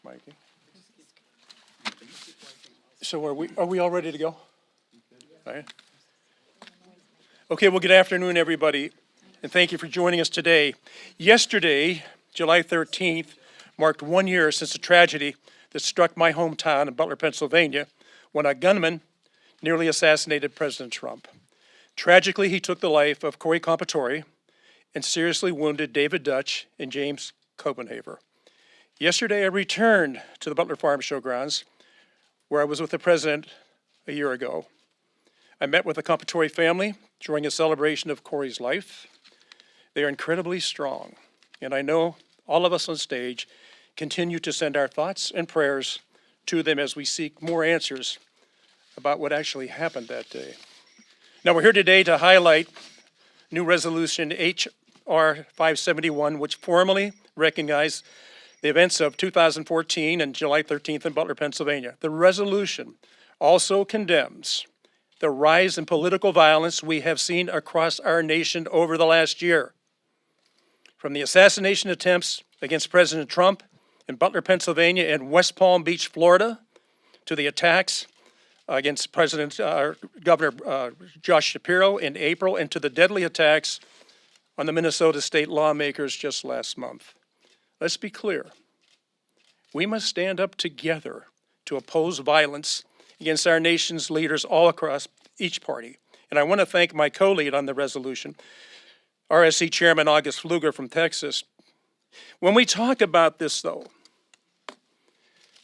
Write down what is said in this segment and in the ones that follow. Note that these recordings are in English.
Mikey. So are we all ready to go? All right. Okay, well, good afternoon, everybody, and thank you for joining us today. Yesterday, July 13th, marked 1 year since the tragedy that struck my hometown in Butler, Pennsylvania, when a gunman nearly assassinated President Trump. Tragically, he took the life of Corey Comperator and seriously wounded David Dutch and James Copenhaver. Yesterday, I returned to the Butler Farm Showgrounds, where I was with the president a year ago. I met with the Comperator family during a celebration of Corey's life. They are incredibly strong, and I know all of us on stage continue to send our thoughts and prayers to them as we seek more answers about what actually happened that day. Now, we're here today to highlight new resolution H.R. 571, which formally recognized the events of 2014 and July 13th in Butler, Pennsylvania. The resolution also condemns the rise in political violence we have seen across our nation over the last year. From the assassination attempts against President Trump in Butler, Pennsylvania and West Palm Beach, Florida, to the attacks against Governor Josh Shapiro in April, and to the deadly attacks on the Minnesota state lawmakers just last month. Let's be clear. We must stand up together to oppose violence against our nation's leaders all across each party. And I want to thank my co-lead on the resolution, RSC Chairman August Pfluger from Texas. When we talk about this, though,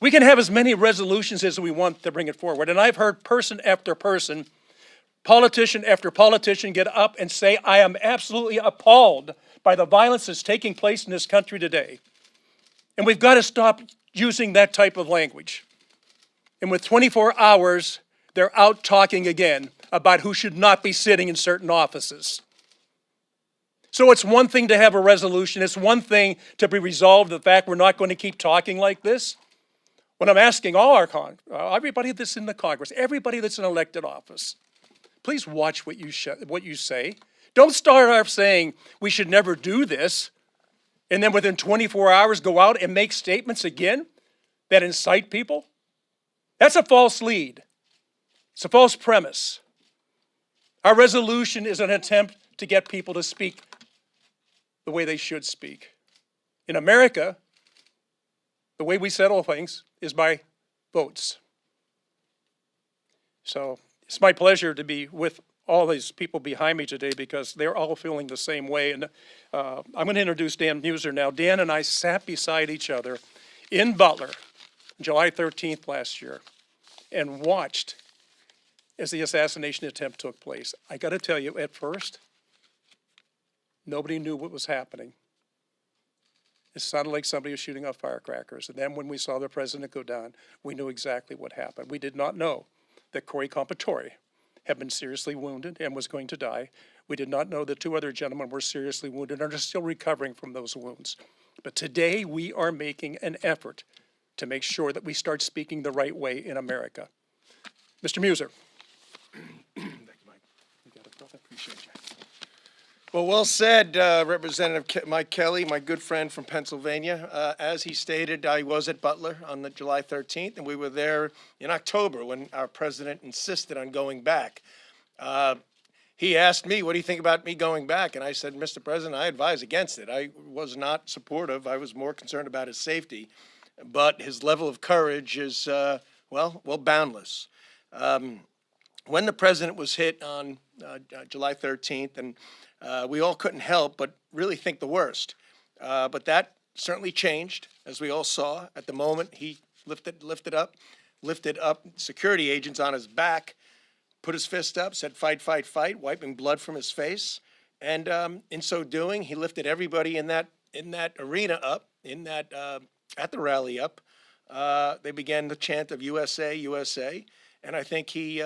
we can have as many resolutions as we want to bring it forward. And I've heard person after person, politician after politician get up and say, I am absolutely appalled by the violence that's taking place in this country today. And we've got to stop using that type of language. And with 24 hours, they're out talking again about who should not be sitting in certain offices. So it's one thing to have a resolution. It's one thing to be resolved, the fact we're not going to keep talking like this. When I'm asking all our everybody that's in the Congress, everybody that's in elected office, please watch what you say. Don't start off saying we should never do this, and then within 24 hours go out and make statements again that incite people. That's a false lead. It's a false premise. Our resolution is an attempt to get people to speak the way they should speak. In America, the way we settle things is by votes. So it's my pleasure to be with all these people behind me today because they're all feeling the same way. And I'm going to introduce Dan Muser now. Dan and I sat beside each other in Butler July 13th last year and watched as the assassination attempt took place. I got to tell you, at first, nobody knew what was happening. It sounded like somebody was shooting off firecrackers. And then when we saw the president go down, we knew exactly what happened. We did not know that Corey Comperator had been seriously wounded and was going to die. We did not know that two other gentlemen were seriously wounded and are still recovering from those wounds. But today we are making an effort to make sure that we start speaking the right way in America. Mr. Muser. Thank you, Mike. You got it, brother. Appreciate you. Well, well said, Representative Mike Kelly, my good friend from Pennsylvania. As he stated, I was at Butler on the July 13th, and we were there in October when our president insisted on going back. He asked me, what do you think about me going back? And I said, Mr. President, I advise against it. I was not supportive. I was more concerned about his safety. But his level of courage is, well, boundless. When the president was hit on July 13th, and we all couldn't help but really think the worst. But that certainly changed, as we all saw. At the moment, he lifted up security agents on his back, put his fist up, said, fight, fight, fight, wiping blood from his face. And in so doing, he lifted everybody in that arena up, at the rally up. They began the chant of USA, USA. And I think he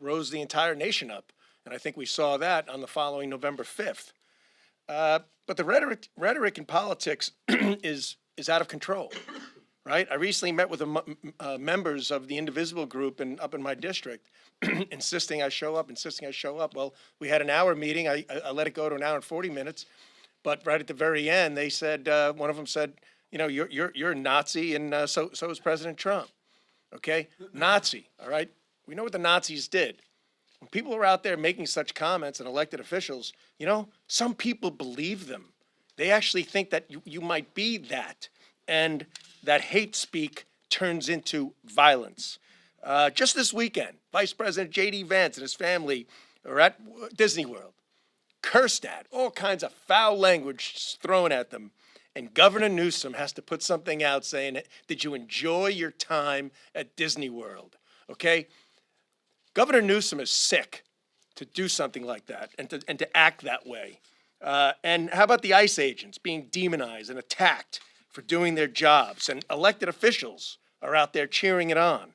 rose the entire nation up. And I think we saw that on the following November 5th. But the rhetoric in politics is out of control. right? I recently met with members of the Indivisible group up in my district, insisting I show up. Well, we had an hour meeting. I let it go to an hour and 40 minutes. But right at the very end, they said, one of them said, you know, you're a Nazi, and so is President Trump. Okay? Nazi, all right? We know what the Nazis did. When people are out there making such comments and elected officials, you know, some people believe them. They actually think that you might be that, and that hate speak turns into violence. Just this weekend, Vice President J.D. Vance and his family are at Disney World, cursed at, all kinds of foul language thrown at them. And Governor Newsom has to put something out saying, did you enjoy your time at Disney World? Okay? Governor Newsom is sick to do something like that and to act that way. And how about the ICE agents being demonized and attacked for doing their jobs? And elected officials are out there cheering it on.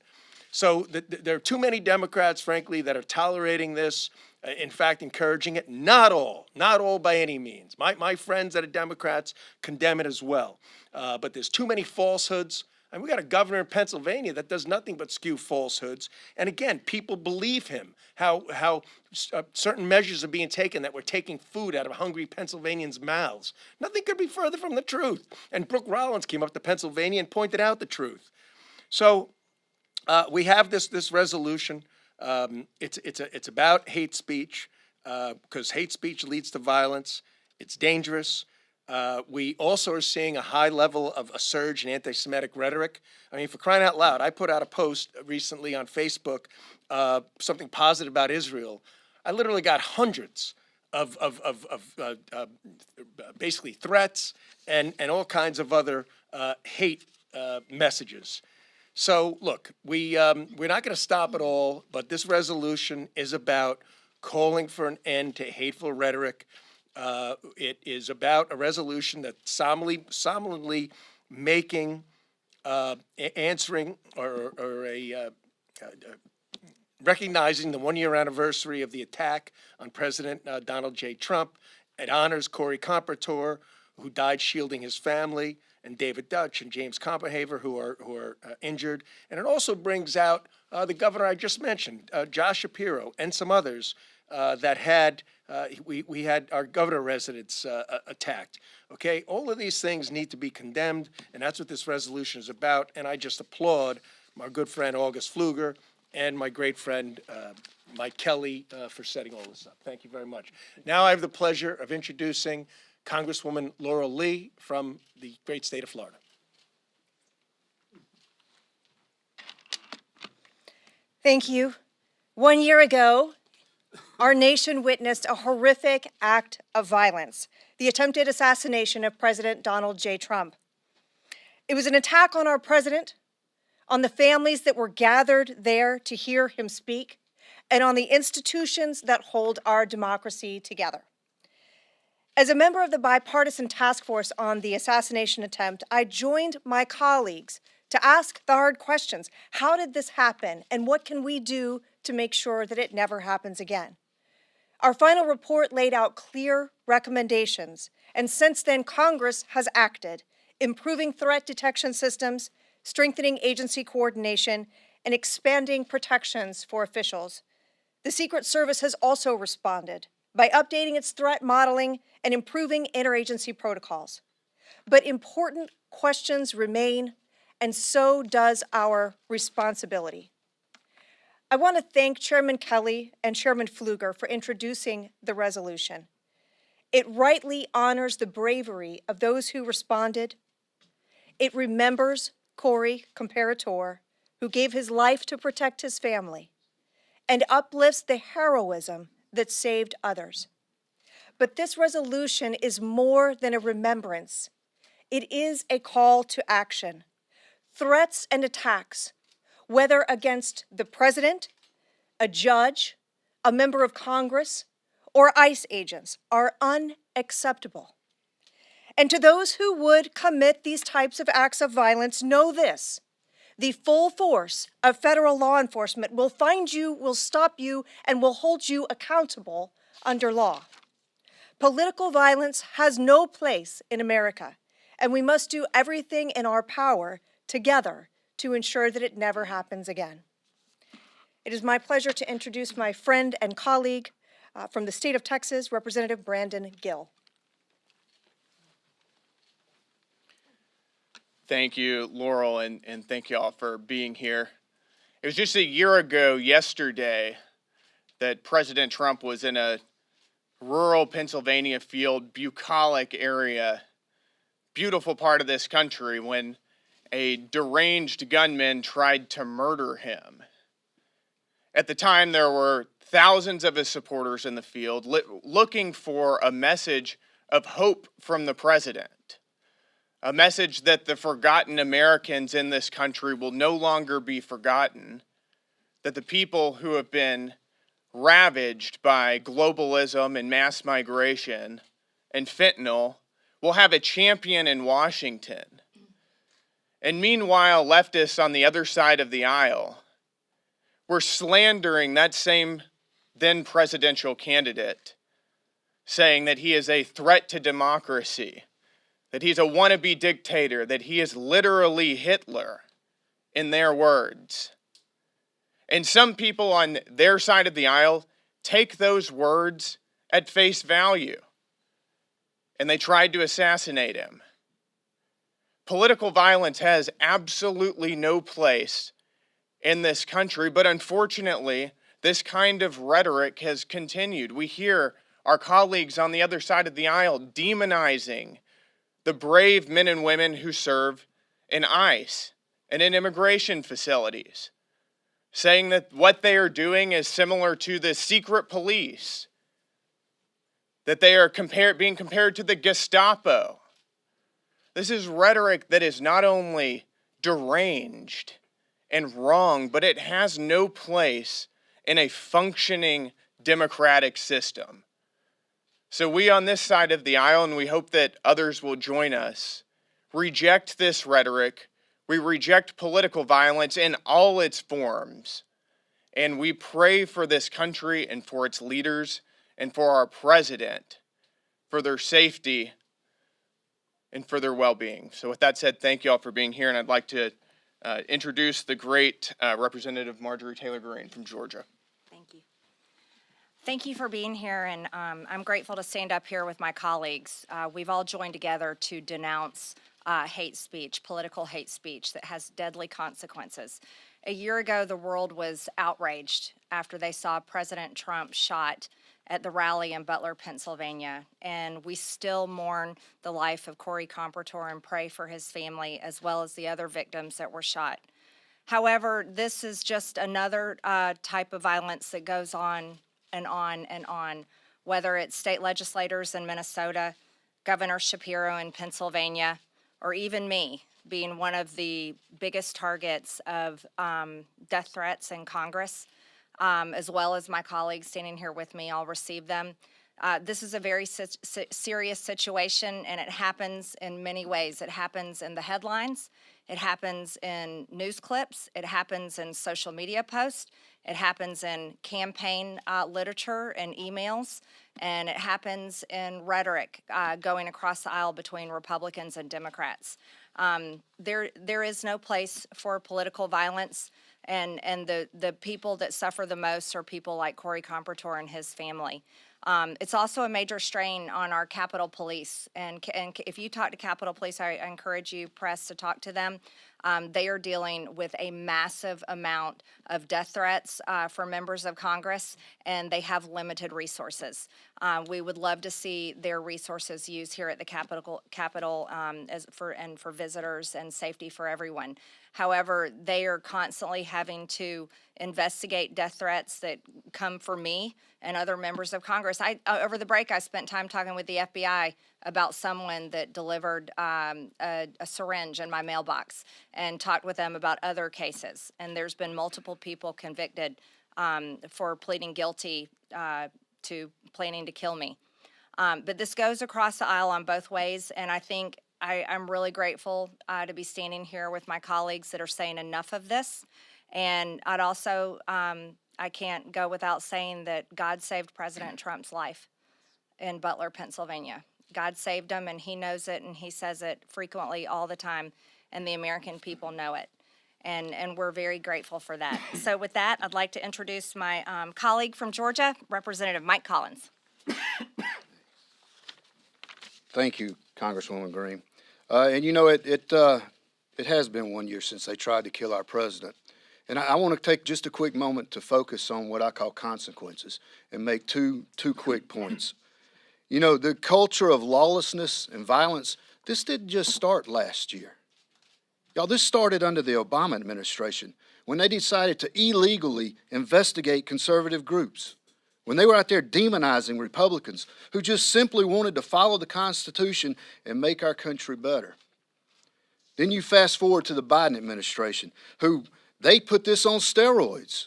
So there are too many Democrats, frankly, that are tolerating this, in fact, encouraging it. Not all by any means. My friends that are Democrats condemn it as well. But there's too many falsehoods. And we got a governor in Pennsylvania that does nothing but spew falsehoods. And again, people believe him, how certain measures are being taken that we're taking food out of hungry Pennsylvanians' mouths. Nothing could be further from the truth. And Brooke Rollins came up to Pennsylvania and pointed out the truth. So we have this resolution. It's about hate speech, because hate speech leads to violence. It's dangerous. We also are seeing a high level of a surge in anti-Semitic rhetoric. I mean, for crying out loud, I put out a post recently on Facebook, something positive about Israel. I literally got hundreds of basically threats and all kinds of other hate messages. So, look, we're not going to stop it all, but this resolution is about calling for an end to hateful rhetoric. It is about a resolution that solemnly making, answering, or recognizing the one-year anniversary of the attack on President Donald J. Trump. It honors Corey Comperator, who died shielding his family, and David Dutch and James Comperator, who are injured. And it also brings out the governor I just mentioned, Josh Shapiro, and some others that had, we had our governor residence attacked. Okay, all of these things need to be condemned, and that's what this resolution is about. And I just applaud my good friend August Pfluger and my great friend Mike Kelly for setting all this up. Thank you very much. Now I have the pleasure of introducing Congresswoman Laurel Lee from the great state of Florida. Thank you. 1 year ago, our nation witnessed a horrific act of violence, the attempted assassination of President Donald J. Trump. It was an attack on our president, on the families that were gathered there to hear him speak, and on the institutions that hold our democracy together. As a member of the bipartisan task force on the assassination attempt, I joined my colleagues to ask the hard questions. How did this happen, and what can we do to make sure that it never happens again? Our final report laid out clear recommendations, and since then, Congress has acted, improving threat detection systems, strengthening agency coordination, and expanding protections for officials. The Secret Service has also responded by updating its threat modeling and improving interagency protocols. But important questions remain, and so does our responsibility. I want to thank Chairman Kelly and Chairman Pfluger for introducing the resolution. It rightly honors the bravery of those who responded. It remembers Corey Comperator, who gave his life to protect his family, and uplifts the heroism that saved others. But this resolution is more than a remembrance. It is a call to action. Threats and attacks, whether against the president, a judge, a member of Congress, or ICE agents, are unacceptable. And to those who would commit these types of acts of violence, know this: the full force of federal law enforcement will find you, will stop you, and will hold you accountable under law. Political violence has no place in America, and we must do everything in our power together to ensure that it never happens again. It is my pleasure to introduce my friend and colleague from the state of Texas, Representative Brandon Gill. Thank you, Laurel, and thank you all for being here. It was just a year ago yesterday that President Trump was in a rural Pennsylvania field, bucolic area, beautiful part of this country, when a deranged gunman tried to murder him. At the time, there were thousands of his supporters in the field looking for a message of hope from the president, a message that the forgotten Americans in this country will no longer be forgotten, that the people who have been ravaged by globalism and mass migration and fentanyl will have a champion in Washington. And meanwhile, leftists on the other side of the aisle were slandering that same then presidential candidate, saying that he is a threat to democracy, that he's a wannabe dictator, that he is literally Hitler, in their words. And some people on their side of the aisle take those words at face value, and they tried to assassinate him. Political violence has absolutely no place in this country, but unfortunately, this kind of rhetoric has continued. We hear our colleagues on the other side of the aisle demonizing the brave men and women who serve in ICE and in immigration facilities, saying that what they are doing is similar to the secret police, that they are being compared to the Gestapo. This is rhetoric that is not only deranged and wrong, but it has no place in a functioning democratic system. So we on this side of the aisle, and we hope that others will join us, reject this rhetoric. We reject political violence in all its forms. And we pray for this country and for its leaders and for our president, for their safety and for their well-being. So with that said, thank you all for being here, and I'd like to introduce the great Representative Marjorie Taylor Greene from Georgia. Thank you. Thank you for being here, and I'm grateful to stand up here with my colleagues. We've all joined together to denounce hate speech, political hate speech that has deadly consequences. A year ago, the world was outraged after they saw President Trump shot at the rally in Butler, Pennsylvania, and we still mourn the life of Corey Comperator and pray for his family as well as the other victims that were shot. However, this is just another type of violence that goes on and on and on, whether it's state legislators in Minnesota, Governor Shapiro in Pennsylvania, or even me being one of the biggest targets of death threats in Congress, as well as my colleagues standing here with me. I'll receive them. This is a very serious situation, and it happens in many ways. It happens in the headlines. It happens in news clips. It happens in social media posts. It happens in campaign literature and emails. And it happens in rhetoric going across the aisle between Republicans and Democrats. There is no place for political violence, and the people that suffer the most are people like Corey Comperator and his family. It's also a major strain on our Capitol Police, and if you talk to Capitol Police, I encourage you, press, to talk to them. They are dealing with a massive amount of death threats for members of Congress, and they have limited resources. We would love to see their resources used here at the Capitol for visitors and safety for everyone. However, they are constantly having to investigate death threats that come for me and other members of Congress. Over the break, I spent time talking with the FBI about someone that delivered a syringe in my mailbox, and talked with them about other cases. And there's been multiple people convicted for pleading guilty to planning to kill me. But this goes across the aisle on both ways, and I think I'm really grateful to be standing here with my colleagues that are saying enough of this. And I'd also, I can't go without saying that God saved President Trump's life in Butler, Pennsylvania. God saved him, and he knows it, and he says it frequently all the time. and the American people know it. And we're very grateful for that. So with that, I'd like to introduce my colleague from Georgia, Representative Mike Collins. Thank you, Congresswoman Green. And you know, it has been 1 year since they tried to kill our president. And I want to take just a quick moment to focus on what I call consequences and make two quick points. You know, the culture of lawlessness and violence, this didn't just start last year. Y'all, this started under the Obama administration when they decided to illegally investigate conservative groups, when they were out there demonizing Republicans who just simply wanted to follow the Constitution and make our country better. Then you fast forward to the Biden administration, who they put this on steroids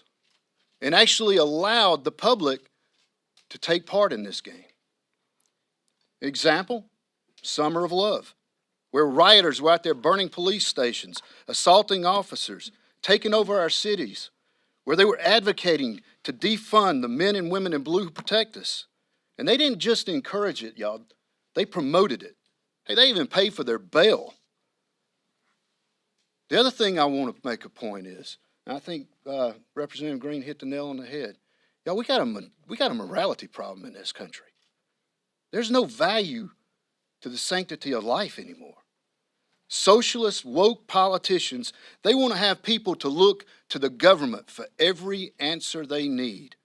and actually allowed the public to take part in this game. Example, Summer of Love, where rioters were out there burning police stations, assaulting officers, taking over our cities, where they were advocating to defund the men and women in blue who protect us. And they didn't just encourage it, y'all. They promoted it. Hey, they even paid for their bail. The other thing I want to make a point is, and I think Representative Green hit the nail on the head. Y'all, we got a morality problem in this country. There's no value to the sanctity of life anymore. Socialist, woke politicians, they want to have people to look to the government for every answer they need.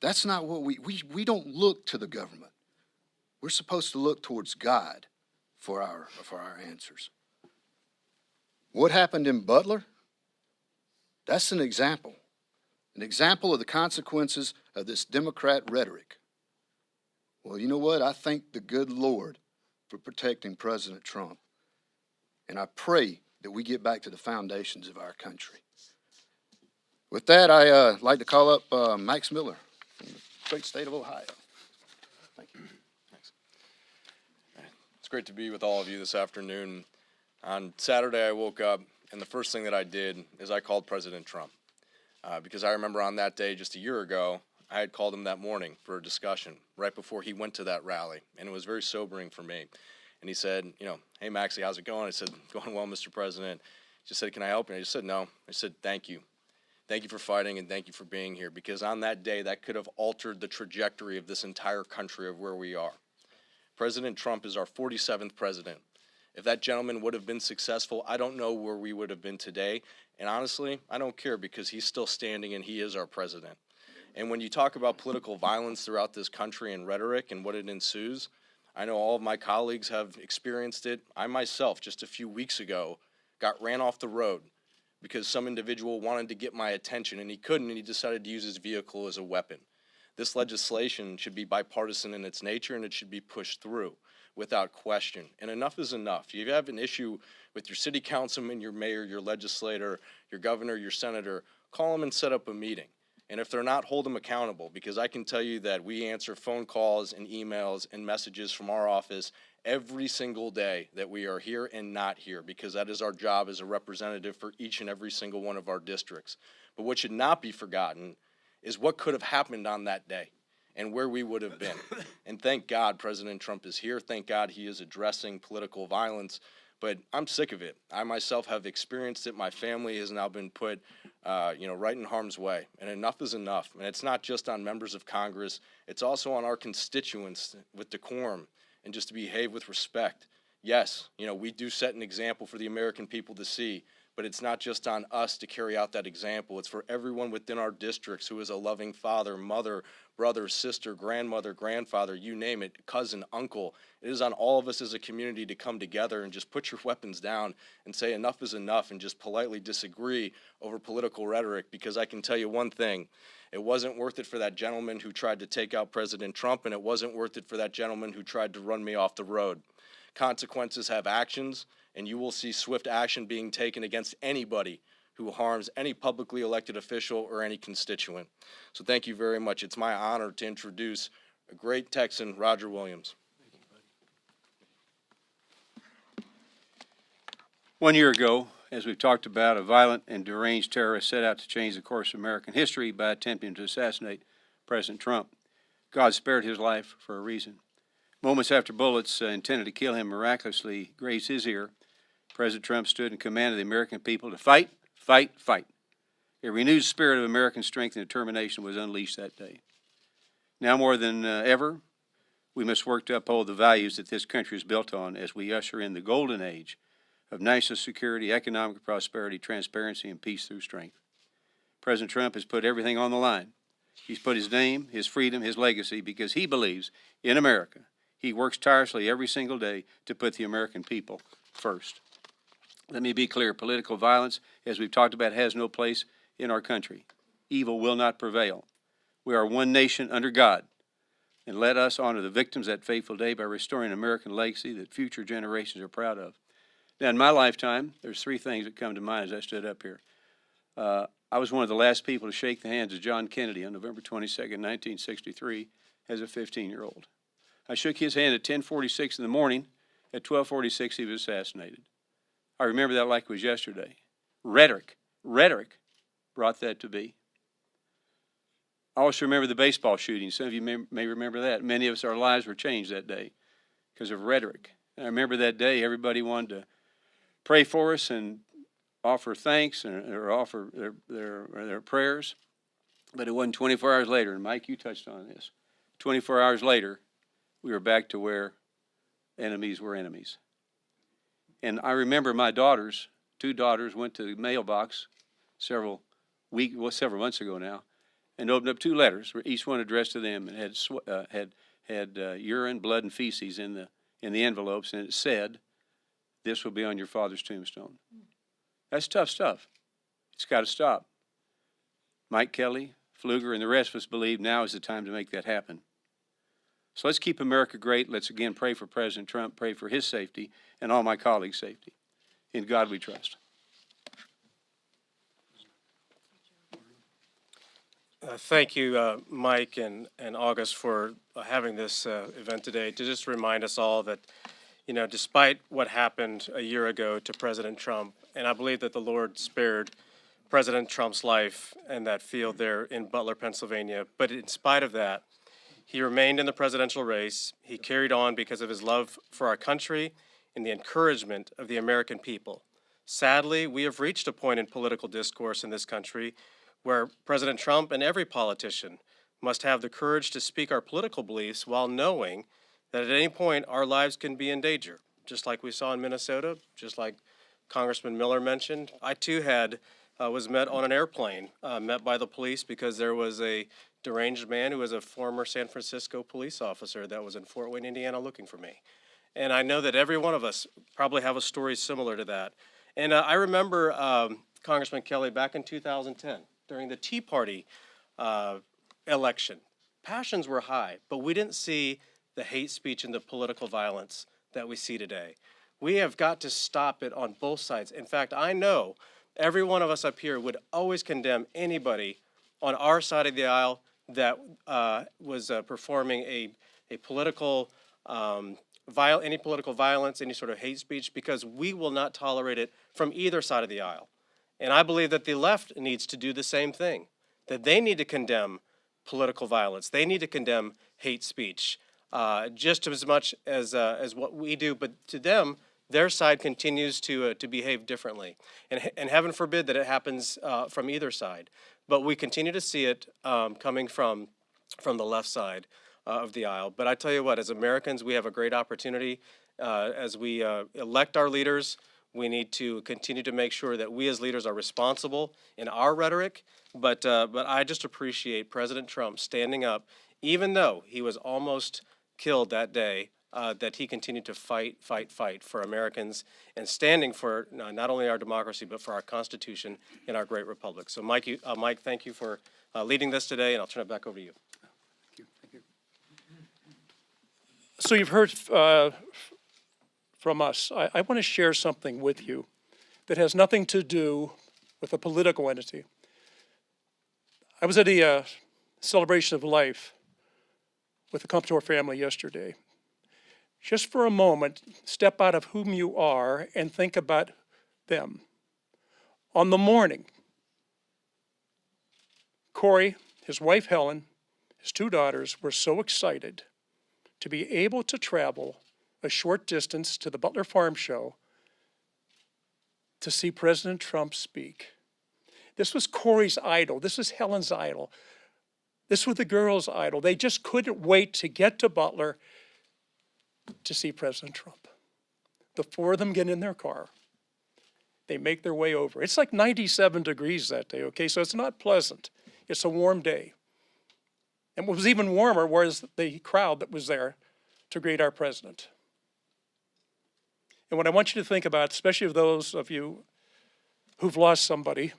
That's not what we don't look to the government. We're supposed to look towards God for our answers. What happened in Butler? That's an example of the consequences of this Democrat rhetoric. Well, you know what? I thank the good Lord for protecting President Trump. And I pray that we get back to the foundations of our country. With that, I'd like to call up Max Miller from the great state of Ohio. Thank you. Thanks. It's great to be with all of you this afternoon. On Saturday, I woke up, and the first thing that I did is I called President Trump. Because I remember on that day just a year ago, I had called him that morning for a discussion right before he went to that rally, and it was very sobering for me. And he said, you know, hey, Maxie, how's it going? I said, going well, Mr. President. He just said, can I help you? I just said, no. I said, thank you. Thank you for fighting, and thank you for being here, because on that day, that could have altered the trajectory of this entire country of where we are. President Trump is our 47th president. If that gentleman would have been successful, I don't know where we would have been today. And honestly, I don't care, because he's still standing and he is our president. And when you talk about political violence throughout this country and rhetoric and what it ensues, I know all of my colleagues have experienced it. I myself, just a few weeks ago, got ran off the road because some individual wanted to get my attention, and he couldn't, and he decided to use his vehicle as a weapon. This legislation should be bipartisan in its nature, and it should be pushed through without question. And enough is enough. If you have an issue with your city councilman, your mayor, your legislator, your governor, your senator, call them and set up a meeting. And if they're not, hold them accountable, because I can tell you that we answer phone calls and emails and messages from our office every single day that we are here and not here, because that is our job as a representative for each and every single one of our districts. But what should not be forgotten is what could have happened on that day and where we would have been. And thank God President Trump is here. Thank God he is addressing political violence. But I'm sick of it. I myself have experienced it. My family has now been put, right in harm's way. And enough is enough. And it's not just on members of Congress. It's also on our constituents with decorum and just to behave with respect. Yes, we do set an example for the American people to see. But it's not just on us to carry out that example. It's for everyone within our districts who is a loving father, mother, brother, sister, grandmother, grandfather, you name it, cousin, uncle. It is on all of us as a community to come together and just put your weapons down and say enough is enough and just politely disagree over political rhetoric, because I can tell you one thing. It wasn't worth it for that gentleman who tried to take out President Trump, and it wasn't worth it for that gentleman who tried to run me off the road. Consequences have actions, and you will see swift action being taken against anybody who harms any publicly elected official or any constituent. So thank you very much. It's my honor to introduce a great Texan, Roger Williams. 1 year ago, as we've talked about, a violent and deranged terrorist set out to change the course of American history by attempting to assassinate President Trump. God spared his life for a reason. Moments after bullets intended to kill him miraculously grazed his ear, President Trump stood in command of the American people to fight, fight, fight. A renewed spirit of American strength and determination was unleashed that day. Now more than ever, we must work to uphold the values that this country is built on as we usher in the golden age of national security, economic prosperity, transparency, and peace through strength. President Trump has put everything on the line. He's put his name, his freedom, his legacy, because he believes in America. He works tirelessly every single day to put the American people first. Let me be clear, political violence, as we've talked about, has no place in our country. Evil will not prevail. We are one nation under God, and let us honor the victims that fateful day by restoring an American legacy that future generations are proud of. Now, in my lifetime, there's three things that come to mind as I stood up here. I was one of the last people to shake the hands of John Kennedy on November 22nd, 1963, as a 15-year-old. I shook his hand at 10:46 in the morning. At 12:46, he was assassinated. I remember that like it was yesterday. Rhetoric brought that to be. I also remember the baseball shooting. Some of you may remember that. Many of us, our lives were changed that day because of rhetoric. And I remember that day everybody wanted to pray for us and offer thanks or offer their prayers. But it wasn't 24 hours later, and Mike, you touched on this. 24 hours later, we were back to where enemies were enemies. And I remember my daughters, two daughters, went to the mailbox several months ago now, and opened up two letters, each one addressed to them, and had urine, blood, and feces in the envelopes, and it said, "This will be on your father's tombstone." That's tough stuff. It's got to stop. Mike Kelly, Pfluger, and the rest of us believe now is the time to make that happen. So let's keep America great. Let's again pray for President Trump, pray for his safety, and all my colleagues' safety. In God we trust. Thank you, Mike and August, for having this event today to just remind us all that, you know, despite what happened a year ago to President Trump, and I believe that the Lord spared President Trump's life in that field there in Butler, Pennsylvania, but in spite of that, he remained in the presidential race. He carried on because of his love for our country and the encouragement of the American people. Sadly, we have reached a point in political discourse in this country where President Trump and every politician must have the courage to speak our political beliefs while knowing that at any point our lives can be in danger. Just like we saw in Minnesota, just like Congressman Miller mentioned, I too was met on an airplane, met by the police because there was a deranged man who was a former San Francisco police officer that was in Fort Wayne, Indiana, looking for me. And I know that every one of us probably have a story similar to that. And I remember Congressman Kelly back in 2010, during the Tea Party election. Passions were high, but we didn't see the hate speech and the political violence that we see today. We have got to stop it on both sides. In fact, I know every one of us up here would always condemn anybody on our side of the aisle that was performing a political any political violence, any sort of hate speech, because we will not tolerate it from either side of the aisle. And I believe that the left needs to do the same thing, that they need to condemn political violence. They need to condemn hate speech just as much as what we do. But to them, their side continues to behave differently. And heaven forbid that it happens from either side. But we continue to see it coming from the left side of the aisle. But I tell you what, as Americans, we have a great opportunity as we elect our leaders. We need to continue to make sure that we as leaders are responsible in our rhetoric. But I just appreciate President Trump standing up, even though he was almost killed that day, that he continued to fight for Americans and standing for not only our democracy, but for our Constitution and our great republic. So Mike, thank you for leading this today, and I'll turn it back over to you. Thank you. So you've heard from us. I want to share something with you that has nothing to do with a political entity. I was at a celebration of life with the Comperator family yesterday. Just for a moment, step out of whom you are and think about them. On the morning, Corey, his wife Helen, his two daughters were so excited to be able to travel a short distance to the Butler Farm Show to see President Trump speak. This was Corey's idol. This was Helen's idol. This was the girls' idol. They just couldn't wait to get to Butler to see President Trump. The four of them get in their car. They make their way over. It's like 97 degrees that day, okay? So it's not pleasant. It's a warm day. And what was even warmer was the crowd that was there to greet our president. And what I want you to think about, especially of those of you who've lost somebody,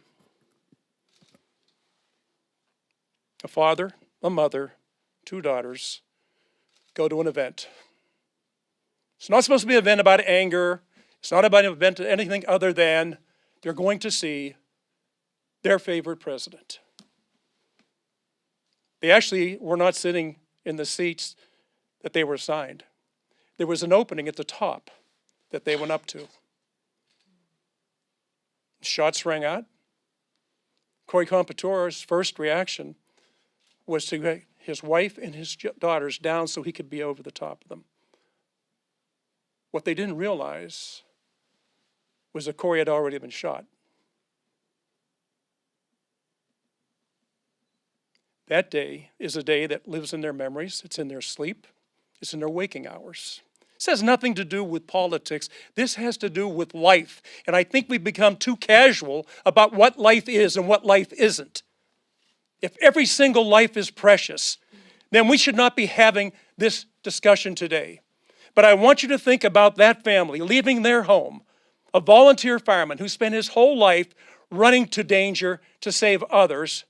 a father, a mother, two daughters, go to an event. It's not supposed to be an event about anger. It's not about an event of anything other than they're going to see their favorite president. They actually were not sitting in the seats that they were assigned. There was an opening at the top that they went up to. Shots rang out. Corey Comperator's first reaction was to get his wife and his daughters down so he could be over the top of them. What they didn't realize was that Corey had already been shot. That day is a day that lives in their memories. It's in their sleep. It's in their waking hours. This has nothing to do with politics. This has to do with life. And I think we've become too casual about what life is and what life isn't. If every single life is precious, then we should not be having this discussion today. But I want you to think about that family leaving their home, a volunteer fireman who spent his whole life running to danger to save others,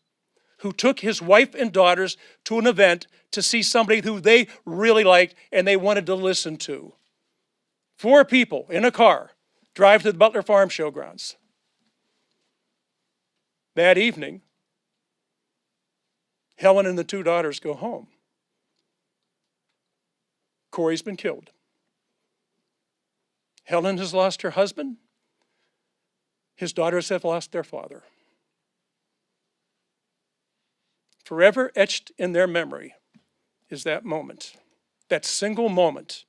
who took his wife and daughters to an event to see somebody who they really liked and they wanted to listen to. 4 people in a car drive to the Butler Farm Show grounds. That evening, Helen and the 2 daughters go home. Corey's been killed. Helen has lost her husband. His daughters have lost their father. Forever etched in their memory is that moment, that single moment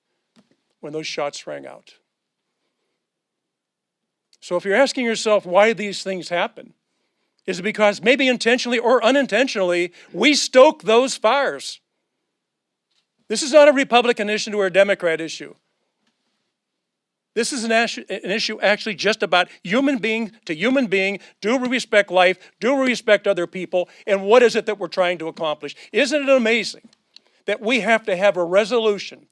when those shots rang out. So if you're asking yourself why these things happen, is it because maybe intentionally or unintentionally we stoke those fires? This is not a Republican issue or a Democrat issue. This is an issue actually just about human being to human being. Do we respect life? Do we respect other people? And what is it that we're trying to accomplish? Isn't it amazing that we have to have a resolution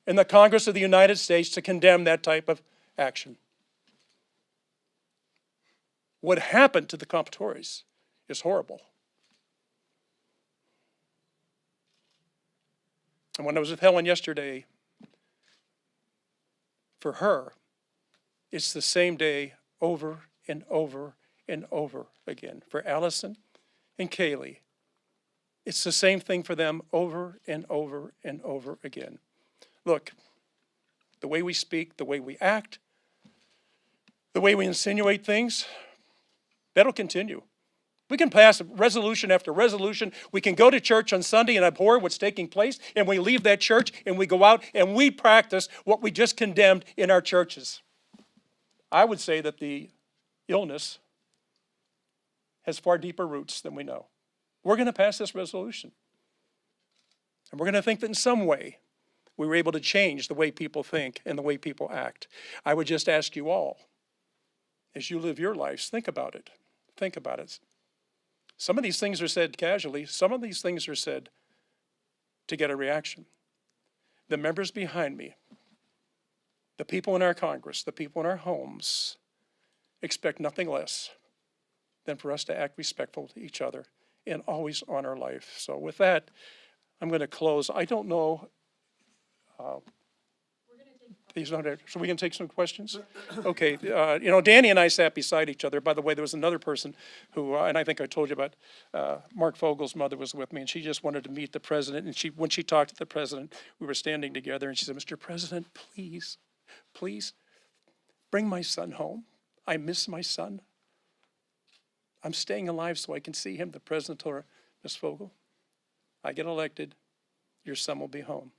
in the Congress of the United States to condemn that type of action? What happened to the Comparators is horrible. And when I was with Helen yesterday, for her, it's the same day over and over and over again. For Allison and Kaylee, it's the same thing for them over and over and over again. Look, the way we speak, the way we act, the way we insinuate things, that'll continue. We can pass resolution after resolution. We can go to church on Sunday and abhor what's taking place, and we leave that church and we go out and we practice what we just condemned in our churches. I would say that the illness has far deeper roots than we know. We're going to pass this resolution. And we're going to think that in some way we were able to change the way people think and the way people act. I would just ask you all, as you live your lives, think about it. Think about it. Some of these things are said casually. Some of these things are said to get a reaction. The members behind me, the people in our Congress, the people in our homes, expect nothing less than for us to act respectful to each other and always honor life. So with that, I'm going to close. I don't know. He's not there. So we can take some questions? Okay. Danny and I sat beside each other. By the way, there was another person who, and I think I told you about, Mark Fogel's mother was with me, and she just wanted to meet the president. And when she talked to the president, we were standing together, and she said, "Mr. President, please, please bring my son home. I miss my son. I'm staying alive so I can see him." The president told her, "Ms. Fogel, I get elected, your son will be home."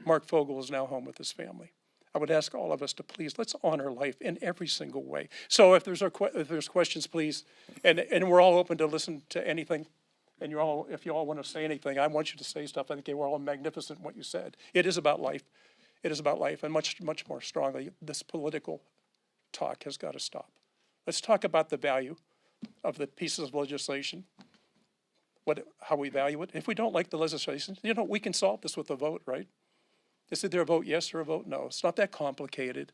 Mark Fogel is now home with his family. I would ask all of us to please, let's honor life in every single way. So if there's questions, please, and we're all open to listen to anything. And if you all want to say anything, I want you to say stuff. I think they were all magnificent in what you said. It is about life. It is about life, and much more strongly, this political talk has got to stop. Let's talk about the value of the pieces of legislation, how we value it. If we don't like the legislation, we can solve this with a vote, right? Is either a vote yes or a vote no. It's not that complicated.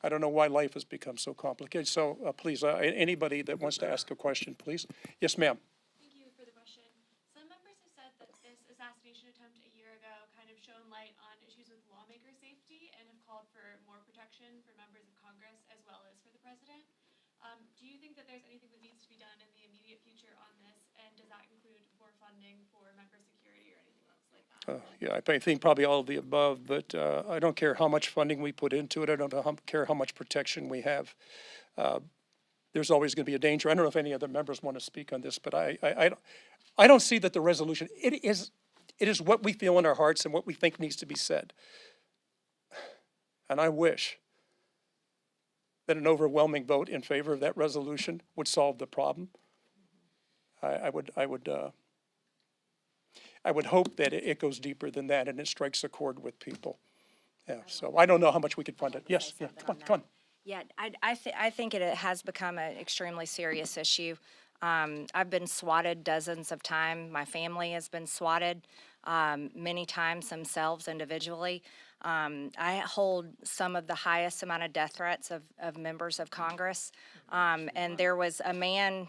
I don't know why life has become so complicated. So please, anybody that wants to ask a question, please. Yes, ma'am. Thank you for the question. Some members have said that this assassination attempt a year ago kind of shone light on issues with lawmaker safety and have called for more protection for members of Congress as well as for the president. Do you think that there's anything that needs to be done in the immediate future on this, and does that include more funding for member security or anything else like that? Yeah, I think probably all of the above, but I don't care how much funding we put into it. I don't care how much protection we have. There's always going to be a danger. I don't know if any other members want to speak on this, but I don't see that the resolution, it is what we feel in our hearts and what we think needs to be said. And I wish that an overwhelming vote in favor of that resolution would solve the problem. I would hope that it goes deeper than that and it strikes a chord with people. Yeah, so I don't know how much we could fund it. Yes, yeah, come on. Yeah, I think it has become an extremely serious issue. I've been swatted dozens of times. My family has been swatted many times themselves individually. I hold some of the highest amount of death threats of members of Congress. And there was a man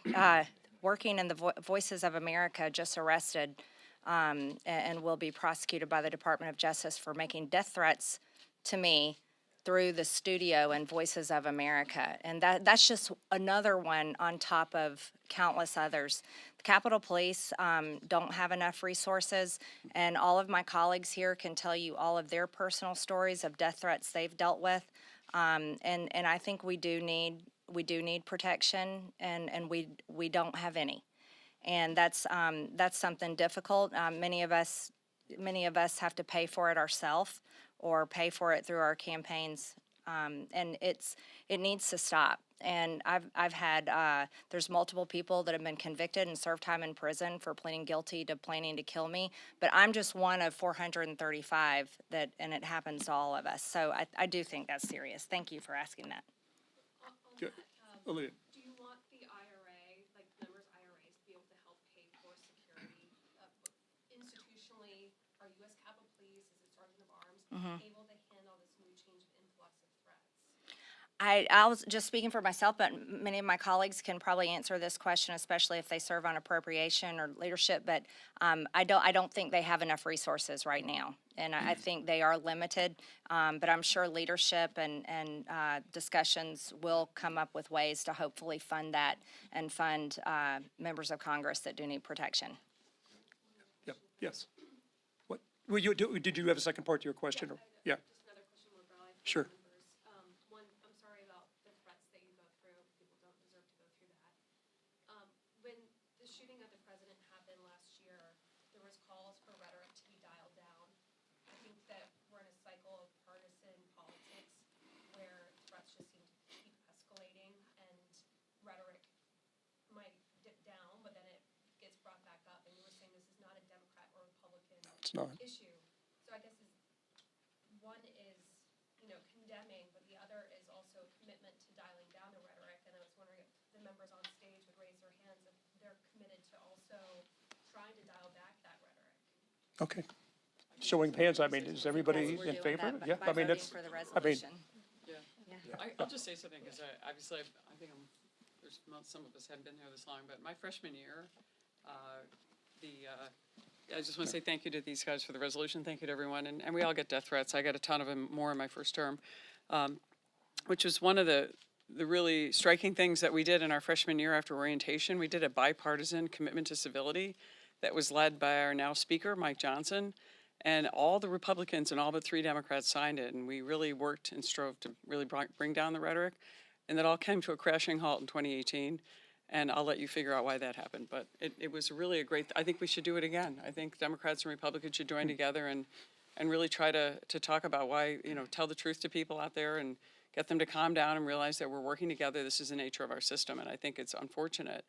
working in the Voices of America just arrested and will be prosecuted by the Department of Justice for making death threats to me through the studio and Voices of America. And that's just another one on top of countless others. The Capitol Police don't have enough resources, and all of my colleagues here can tell you all of their personal stories of death threats they've dealt with. And I think we do need protection, and we don't have any. And that's something difficult. Many of us have to pay for it ourselves or pay for it through our campaigns, and it needs to stop. And I've had there's multiple people that have been convicted and served time in prison for pleading guilty to planning to kill me, but I'm just one of 435 and it happens to all of us. So I do think that's serious. Thank you for asking that. Good. Olivia. Do you want the IRA, like members' IRAs, to be able to help pay for security? Institutionally, are U.S. Capitol Police, is it Sergeant of Arms, able to handle this new change of influx of threats? I was just speaking for myself, but many of my colleagues can probably answer this question, especially if they serve on appropriation or leadership. But I don't think they have enough resources right now, and I think they are limited. But I'm sure leadership and discussions will come up with ways to hopefully fund that and fund members of Congress that do need protection. Yeah. Yes. What? Did you have a second part to your question? Yeah. Just another question more broadly. Sure. One, I'm sorry about the threats that you go through. People don't deserve to go through that. When the shooting of the president happened last year, there was calls for rhetoric to be dialed down. I think that we're in a cycle of partisan politics where threats just seem to keep escalating and rhetoric might dip down, but then it gets brought back up. And you were saying this is not a Democrat or Republican It's not. issue. So I guess one is, condemning, but the other is also commitment to dialing down the rhetoric. And I was wondering if the members on stage would raise their hands if they're committed to also trying to dial back that rhetoric. Okay. Showing hands, I mean, is everybody We're in doing favor? that Yeah, by I mean, voting that's, for the I mean, resolution. I'll just say something, because I think some of us haven't been here this long, but my freshman year, I just want to say thank you to these guys for the resolution. Thank you to everyone. And we all get death threats. I got a ton of them more in my first term, which was one of the really striking things that we did in our freshman year after orientation. We did a bipartisan commitment to civility that was led by our now speaker, Mike Johnson. And all the Republicans and all but 3 Democrats signed it. And we really worked and strove to really bring down the rhetoric. And that all came to a crashing halt in 2018. And I'll let you figure out why that happened. But it was really a great, I think we should do it again. I think Democrats and Republicans should join together and and really try to talk about why, tell the truth to people out there and get them to calm down and realize that we're working together. This is the nature of our system, and I think it's unfortunate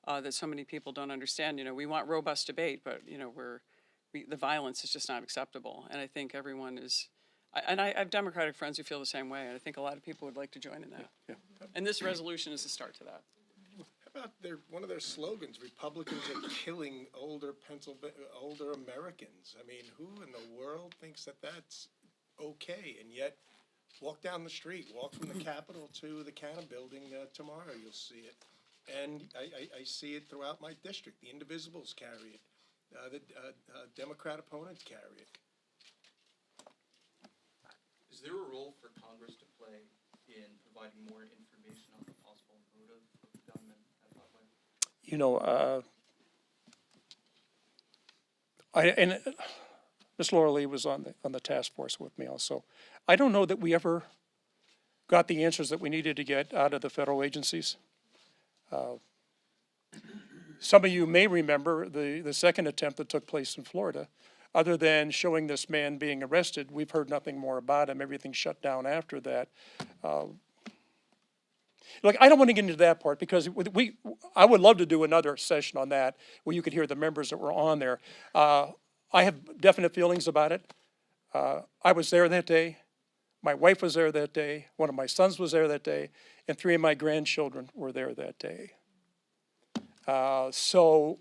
that so many people don't understand. We want robust debate, but the violence is just not acceptable. And I think everyone is, and I have Democratic friends who feel the same way, and I think a lot of people would like to join in that. And this resolution is a start to that. How about one of their slogans, Republicans are killing older Americans? I mean, who in the world thinks that that's okay? And yet, walk down the street, walk from the Capitol to the Cannon Building tomorrow, you'll see it. And I see it throughout my district. The Indivisibles carry it. The Democrat opponents carry it. Is there a role for Congress to play in providing more information on the possible motive of the gunman at Butler? And Ms. Laura Lee was on the task force with me also. I don't know that we ever got the answers that we needed to get out of the federal agencies. Some of you may remember the second attempt that took place in Florida. Other than showing this man being arrested, we've heard nothing more about him. Everything shut down after that. Look, I don't want to get into that part because I would love to do another session on that where you could hear the members that were on there. I have definite feelings about it. I was there that day. My wife was there that day. One of my sons was there that day. And 3 of my grandchildren were there that day. So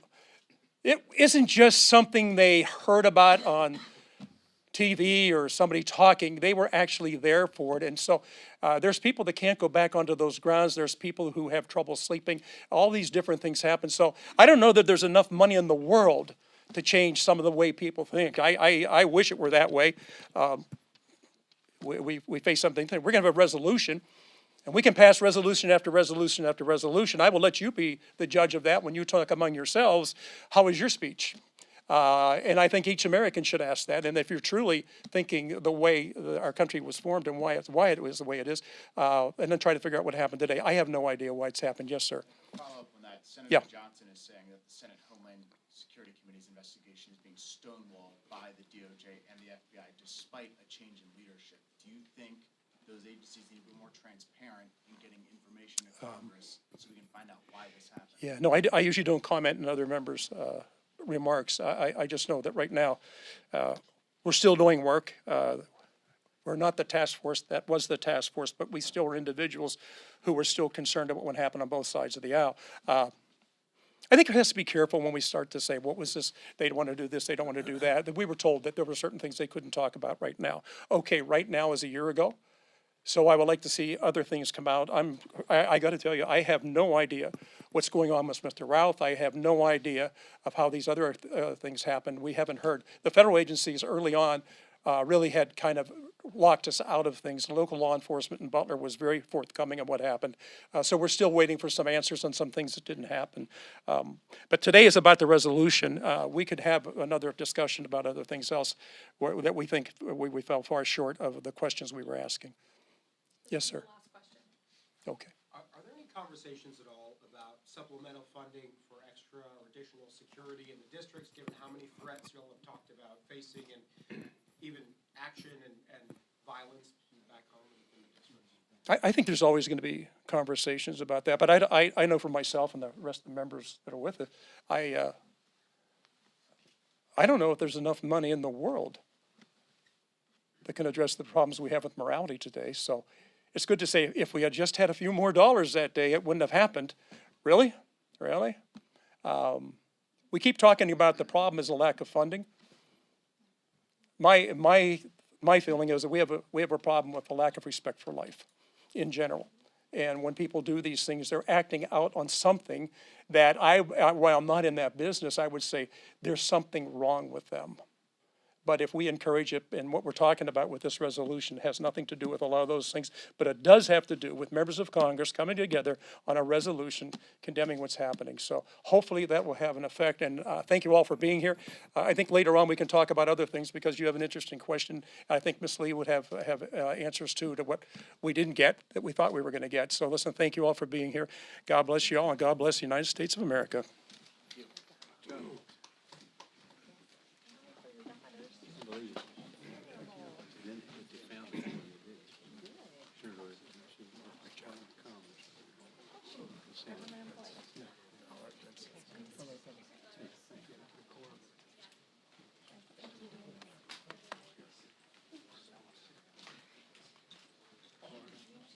it isn't just something they heard about on TV or somebody talking. They were actually there for it. And so there's people that can't go back onto those grounds. There's people who have trouble sleeping. All these different things happen. So I don't know that there's enough money in the world to change some of the way people think. I wish it were that way. We face something. We're going to have a resolution. And we can pass resolution after resolution after resolution. I will let you be the judge of that when you talk among yourselves. How was your speech? And I think each American should ask that. And if you're truly thinking the way our country was formed and why it was the way it is, and then try to figure out what happened today. I have no idea why it's happened. Yes, sir. Follow up on that. Senator Johnson is saying that the Senate Homeland Security Committee's investigation is being stonewalled by the DOJ and the FBI despite a change in leadership. Do you think those agencies need to be more transparent in getting information to Congress so we can find out why this happened? Yeah, no, I usually don't comment on other members' remarks. I just know that right now we're still doing work. We're not the task force. That was the task force, but we still are individuals who were still concerned about what happened on both sides of the aisle. I think it has to be careful when we start to say, what was this? They don't want to do this. They don't want to do that. That we were told that there were certain things they couldn't talk about right now. Okay, right now is a year ago. So I would like to see other things come out. I got to tell you, I have no idea what's going on with Mr. Routh. I have no idea of how these other things happened. We haven't heard. The federal agencies early on really had kind of locked us out of things. Local law enforcement in Butler was very forthcoming of what happened. So we're still waiting for some answers on some things that didn't happen. But today is about the resolution. We could have another discussion about other things else that we think we fell far short of the questions we were asking. Yes, sir. Last question. Okay. Are there any conversations at all about supplemental funding for extra or additional security in the districts, given how many threats you all have talked about facing and even action and violence back home in the districts? I think there's always going to be conversations about that, but I know for myself and the rest of the members that are with it, I don't know if there's enough money in the world that can address the problems we have with morality today. So it's good to say if we had just had a few more dollars that day, it wouldn't have happened. Really? Really? We keep talking about the problem is a lack of funding. My feeling is that we have a problem with the lack of respect for life in general. And when people do these things, they're acting out on something that while I'm not in that business, I would say there's something wrong with them. But if we encourage it, and what we're talking about with this resolution has nothing to do with a lot of those things, but it does have to do with members of Congress coming together on a resolution condemning what's happening. So hopefully that will have an effect, and thank you all for being here. I think later on we can talk about other things because you have an interesting question. I think Ms. Lee would have answers to what we didn't get that we thought we were going to get. So listen, thank you all for being here. God bless you all, and God bless the United States of America. Government employee.